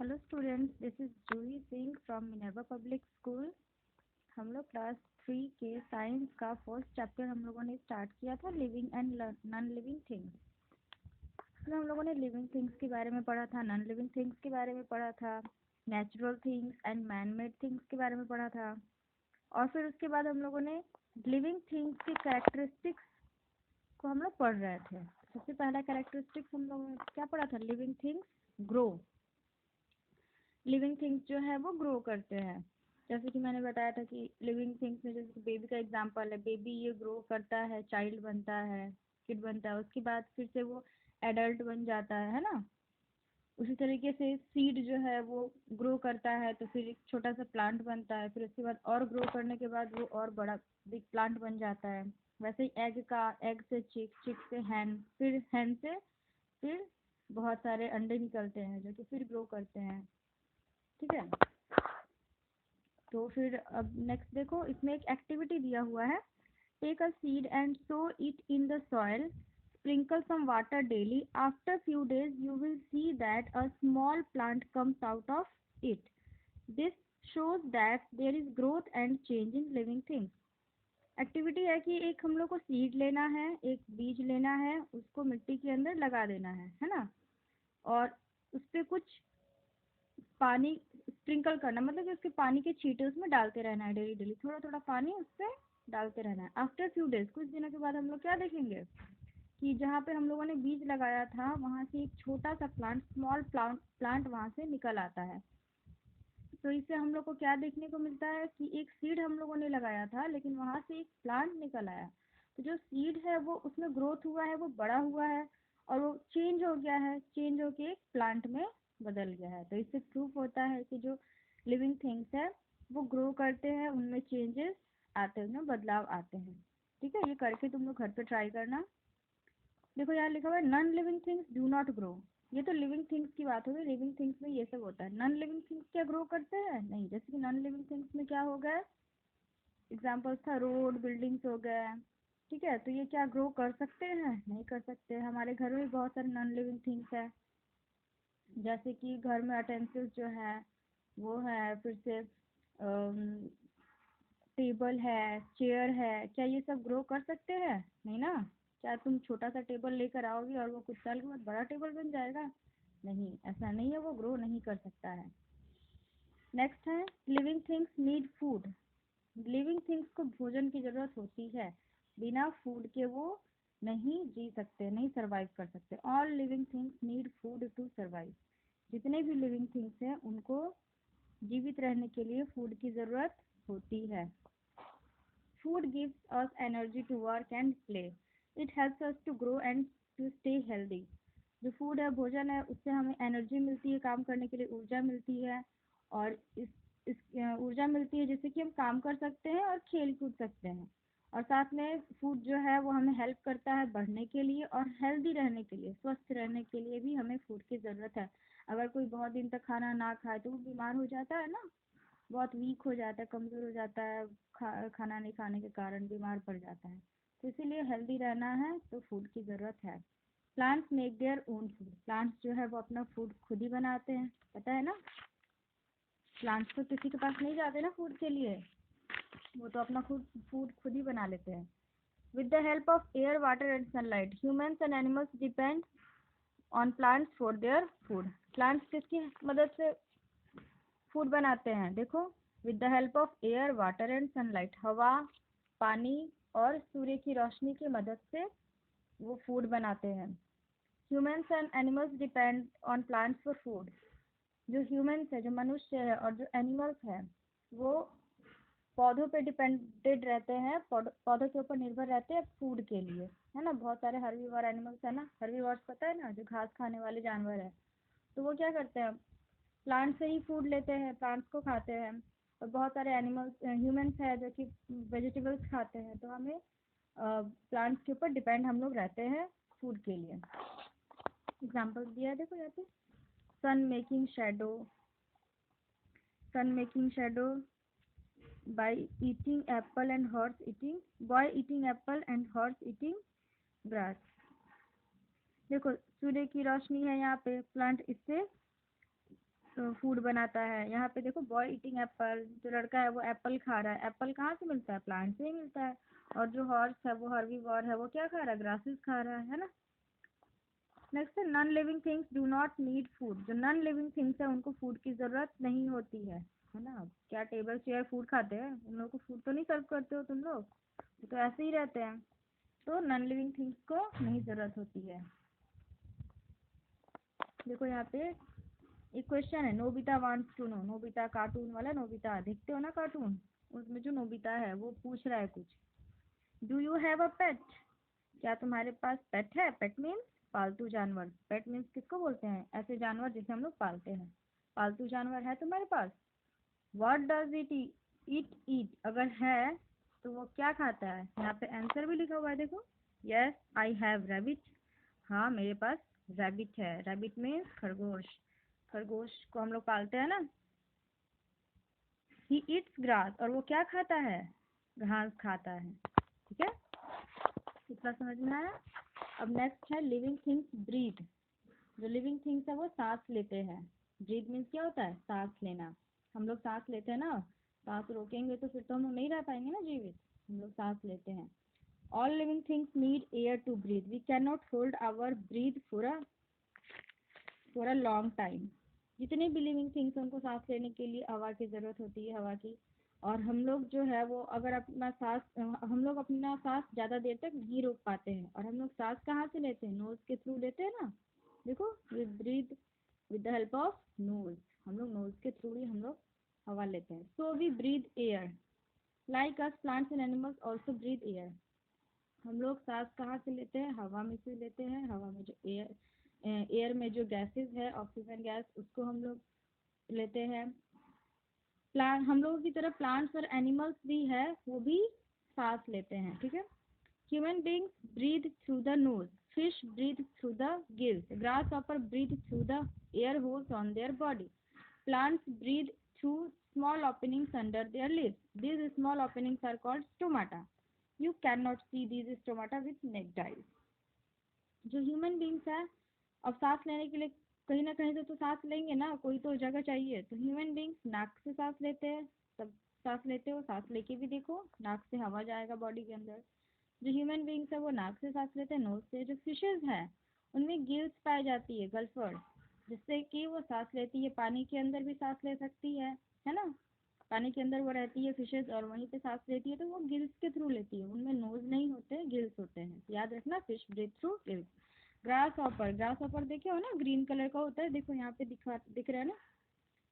Hello students, this is Juhi Singh from Minerva public school. हम लोग class 3 के science का फर्स्ट चैप्टर हम लोगों ने स्टार्ट किया था, living and non living things. इसमें हम लोगों ने लिविंग थिंग्स के बारे में पढ़ा था, नॉन लिविंग थिंग्स के बारे में पढ़ा था, natural things and man made things के बारे में पढ़ा था। और फिर उसके बाद हम लोगों ने लिविंग थिंग्स की कैरेक्टरिस्टिक्स को हम लोग पढ़ रहे थे। सबसे पहला कैरेक्टरिस्टिक्स हम लोगों ने क्या पढ़ा था? Living things grow. Living things जो है वो ग्रो करते हैं। जैसे कि मैंने बताया था कि लिविंग थिंग्स में जैसे बेबी का एग्जांपल है, बेबी ये ग्रो करता है, चाइल्ड बनता है, किड बनता है, उसके बाद फिर से वो एडल्ट बन जाता है ना। उसी तरीके से सीड जो है वो ग्रो करता है तो फिर एक छोटा सा प्लांट बनता है, फिर उसके बाद और ग्रो करने के बाद वो और बड़ा बिग प्लांट बन जाता है। वैसे ही एग से चिक, चिक से हैन, फिर हैन से फिर बहुत सारे अंडे निकलते हैं जो कि फिर ग्रो करते हैं। ठीक है, तो फिर अब नेक्स्ट देखो, इसमें एक एक्टिविटी दिया हुआ है। Take a seed and sow it in the soil, sprinkle some water daily. After few days you will see that a small plant comes out of it. This shows that there is growth and change in living things. Activity है कि एक हम लोग को seed लेना है, एक बीज लेना है, उसको मिट्टी के अंदर लगा देना है ना। और उस पर कुछ पानी स्प्रिंकल करना, मतलब कि उसके पानी के छींटे उसमें डालते रहना है, डेली डेली थोड़ा थोड़ा पानी उस पर डालते रहना है। आफ्टर फ्यू डेज, कुछ दिनों के बाद हम लोग क्या देखेंगे कि जहाँ पे हम लोगों ने बीज लगाया था वहाँ से एक छोटा सा प्लांट, स्मॉल प्लांट वहाँ से निकल आता है। तो इससे हम लोग को क्या देखने को मिलता है कि एक सीड हम लोगों ने लगाया था लेकिन वहाँ से एक प्लांट निकल आया। तो जो सीड है वो उसमें ग्रोथ हुआ है, वो बड़ा हुआ है और वो चेंज हो गया है, चेंज होके एक प्लांट में बदल गया है। तो इससे प्रूफ होता है कि जो लिविंग थिंग्स है वो ग्रो करते हैं, उनमें चेंजेस आते हैं, उनमें बदलाव आते हैं। ठीक है, ये करके तुम लोग घर पे ट्राई करना। देखो यहाँ लिखा हुआ है non living things do not grow. ये तो लिविंग थिंग्स की बात हो गई, लिविंग थिंग्स में ये सब होता है। नॉन लिविंग थिंग्स क्या ग्रो करते हैं? नहीं। जैसे कि नॉन लिविंग थिंग्स में क्या हो गया, एग्जाम्पल्स था रोड, बिल्डिंग्स हो गए। ठीक है, तो ये क्या ग्रो कर सकते हैं? नहीं कर सकते। हमारे घर में भी बहुत सारे नॉन लिविंग थिंग्स है, जैसे कि घर में अटेंसिल्स जो है वो है, फिर से टेबल है, चेयर है, क्या ये सब ग्रो कर सकते हैं? नहीं ना। क्या तुम छोटा सा टेबल लेकर आओगे और वो कुछ साल के बाद बड़ा टेबल बन जाएगा? नहीं, ऐसा नहीं है, वो ग्रो नहीं कर सकता है। नेक्स्ट है living things need food. Living things को भोजन की जरूरत होती है, बिना फूड के वो नहीं जी सकते, नहीं सरवाइव कर सकते। All living things need food to survive. जितने भी लिविंग थिंग्स हैं उनको जीवित रहने के लिए फूड की ज़रूरत होती है। Food gives us energy to work and play. It helps us to grow and to stay healthy. जो फूड है, भोजन है, उससे हमें एनर्जी मिलती है, काम करने के लिए ऊर्जा मिलती है। और इस ऊर्जा मिलती है जिससे कि हम काम कर सकते हैं और खेल कूद सकते हैं। और साथ में फूड जो है वो हमें हेल्प करता है बढ़ने के लिए और हेल्दी रहने के लिए, स्वस्थ रहने के लिए भी हमें फूड की ज़रूरत है। अगर कोई बहुत दिन तक खाना ना खाए तो वो बीमार हो जाता है ना, बहुत वीक हो जाता है, कमज़ोर हो जाता है, खाना नहीं खाने के कारण बीमार पड़ जाता है। तो इसीलिए हेल्दी रहना है तो फूड की ज़रूरत है। Plants make their own food. Plants जो है वो अपना फूड खुद ही बनाते हैं, पता है ना। प्लांट्स तो किसी के पास नहीं जाते ना फूड के लिए, वो तो अपना फूड खुद ही बना लेते हैं। With the help of air, water and sunlight, humans and animals depend on plants for their food. Plants किसकी मदद से फूड बनाते हैं? देखो, with the help of air, water and sunlight, हवा, पानी और सूर्य की रोशनी की मदद से वो फूड बनाते हैं। Humans and animals depend on plants for food. जो ह्यूमन्स है, जो मनुष्य है, और जो एनिमल्स हैं वो पौधों पे डिपेंडेड रहते हैं, पौधों के ऊपर निर्भर रहते हैं फूड के लिए, है ना। बहुत सारे हर्बीवोर एनिमल्स है ना, हर्बीवोर्स पता है ना, जो घास खाने वाले जानवर है। तो वो क्या करते हैं, प्लांट से ही फूड लेते हैं, प्लांट्स को खाते हैं। और बहुत सारे एनिमल्स, ह्यूमंस है जो कि वेजिटेबल्स खाते हैं। तो हमें प्लांट्स के ऊपर डिपेंड हम लोग रहते हैं फूड के लिए। एग्जाम्पल दिया है देखो यहाँ पे, sun making shadow, sun making shadow by eating apple and horse eating, boy eating apple and horse eating grass. देखो सूर्य की रोशनी है यहाँ पे, प्लांट इससे फूड बनाता है। यहाँ पे देखो बॉय ईटिंग एप्पल, जो लड़का है वो एप्पल खा रहा है। एप्पल कहाँ से मिलता है? प्लांट से ही मिलता है। और जो हॉर्स है वो हर्बीवोर है, वो क्या खा रहा है? ग्रासेस खा रहा है ना। नेक्स्ट है non living things do not need food. जो नॉन लिविंग थिंग्स है उनको फूड की ज़रूरत नहीं होती है ना। क्या टेबल चेयर फूड खाते हैं? उन लोगों को फूड तो नहीं सर्व करते हो तुम लोग, वो तो ऐसे ही रहते हैं। तो नॉन लिविंग थिंग्स को नहीं ज़रूरत होती है। देखो यहाँ पे एक क्वेश्चन है, Nobita wants to know. Nobita cartoon वाला नोबिता, देखते हो ना कार्टून, उसमें जो नोबिता है वो पूछ रहा है कुछ। डू यू हैव अ पेट? क्या तुम्हारे पास पेट है? पेट मीन्स पालतू जानवर। पेट मीन्स किसको बोलते हैं? ऐसे जानवर जिसे हम लोग पालते हैं। पालतू जानवर है तुम्हारे पास? What does it it eat? अगर है तो वो क्या खाता है? यहाँ पे आंसर भी लिखा हुआ है, देखो। Yes I have rabbit. हाँ मेरे पास रैबिट है। रैबिट मीन्स खरगोश। खरगोश को हम लोग पालते हैं ना। ही ईट्स ग्रास, और वो क्या खाता है? घास खाता है। ठीक है, इतना समझ में आया। अब नेक्स्ट है लिविंग थिंग्स ब्रीथ। जो लिविंग थिंग्स है वो सांस लेते हैं। ब्रीथ मीन्स क्या होता है? सांस लेना। हम लोग सांस लेते हैं ना, सांस रोकेंगे तो फिर तो हम लोग नहीं रह पाएंगे ना जीवित। हम लोग सांस लेते हैं। All living things need air to breathe. We can not hold our breath for a long time. जितने भी लिविंग थिंग्स उनको सांस लेने के लिए हवा की ज़रूरत होती है, हवा की। और हम लोग जो है वो अगर अपना सांस हम लोग अपना सांस ज़्यादा देर तक नहीं रोक पाते हैं। और हम लोग सांस कहाँ से लेते हैं? नोज़ के थ्रू लेते हैं ना। देखो, we breathe with the help of nose. हम लोग नोज के थ्रू ही हम लोग हवा लेते हैं। So we breathe air like us plants and animals also breathe air. हम लोग सांस कहाँ से लेते हैं? हवा में से लेते हैं। हवा में जो एयर में जो गैसेस है, ऑक्सीजन गैस, उसको हम लोग लेते हैं। प्लांट, हम लोगों की तरह प्लांट्स और एनिमल्स भी है, वो भी सांस लेते हैं। ठीक है। Human beings breathe through the nose, fish breathe through the gills, grasshopper breathe through the air holes on their body, plants breathe through small openings under their leaves. These small openings are called stomata. You cannot see these stomata with naked eyes. जो human beings है, अब सांस लेने के लिए कहीं ना कहीं से तो सांस लेंगे ना, कोई तो जगह चाहिए। तो ह्यूमन बींग्स नाक से सांस लेते हैं। सब सांस लेते हो, सांस लेके भी देखो, नाक से हवा जाएगा बॉडी के अंदर। जो ह्यूमन बींग्स है वो नाक से सांस लेते हैं, नोज से। जो फिशेज है उनमें गिल्स पाई जाती है, गल्फर्स, जिससे कि वो सांस लेती है। पानी के अंदर भी सांस ले सकती है ना। पानी के अंदर वो रहती है फिशेज, और वहीं पे सांस लेती है तो वो गिल्स के थ्रू लेती है। उनमें नोज नहीं होते, गिल्स होते हैं, याद रखना। Fish breathe through gills. Grasshopper, grasshopper देखे हो ना, ग्रीन कलर का होता है। देखो यहाँ पे दिख रहा है ना।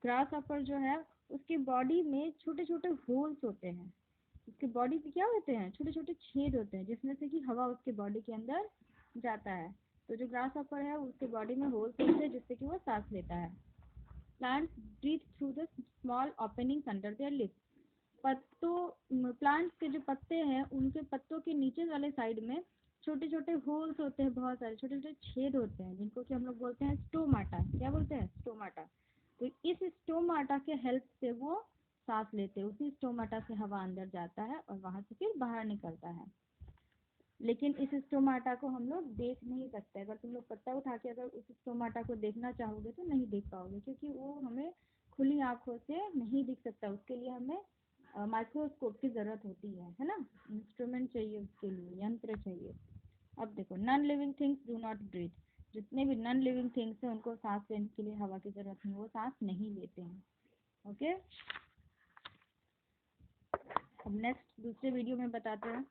ग्रास हॉपर जो है उसकी बॉडी में छोटे छोटे होल्स होते हैं। उसके बॉडी पे क्या होते हैं? छोटे छोटे छेद होते हैं, जिसमें से कि हवा उसके बॉडी के अंदर जाता है। तो जो ग्रास हॉपर है उसके बॉडी में होल्स होते हैं, जिससे कि वो सांस लेता है। Plants breathe through the small openings under their lips. पत्तों, प्लांट्स के जो पत्ते हैं उनके पत्तों के नीचे वाले साइड में छोटे छोटे होल्स होते हैं, बहुत सारे छोटे छोटे छेद होते हैं, जिनको कि हम लोग बोलते हैं स्टोमाटा। क्या बोलते हैं? स्टोमाटा। तो इस स्टोमाटा के हेल्प से वो सांस लेते हैं। उसी स्टोमाटा से हवा अंदर जाता है और वहां से फिर बाहर निकलता है। लेकिन इस स्टोमाटा को हम लोग देख नहीं सकते। अगर तुम लोग पत्ता उठा के अगर उस स्टोमाटा को देखना चाहोगे तो नहीं देख पाओगे, क्योंकि वो हमें खुली आंखों से नहीं दिख सकता। उसके लिए हमें माइक्रोस्कोप की ज़रूरत होती है ना। इंस्ट्रूमेंट चाहिए उसके लिए, यंत्र चाहिए। अब देखो, non living things do not breathe. जितने भी नॉन लिविंग थिंग्स हैं उनको सांस लेने के लिए हवा की ज़रूरत नहीं, वो सांस नहीं लेते हैं। ओके, अब नेक्स्ट दूसरे वीडियो में बताते हैं।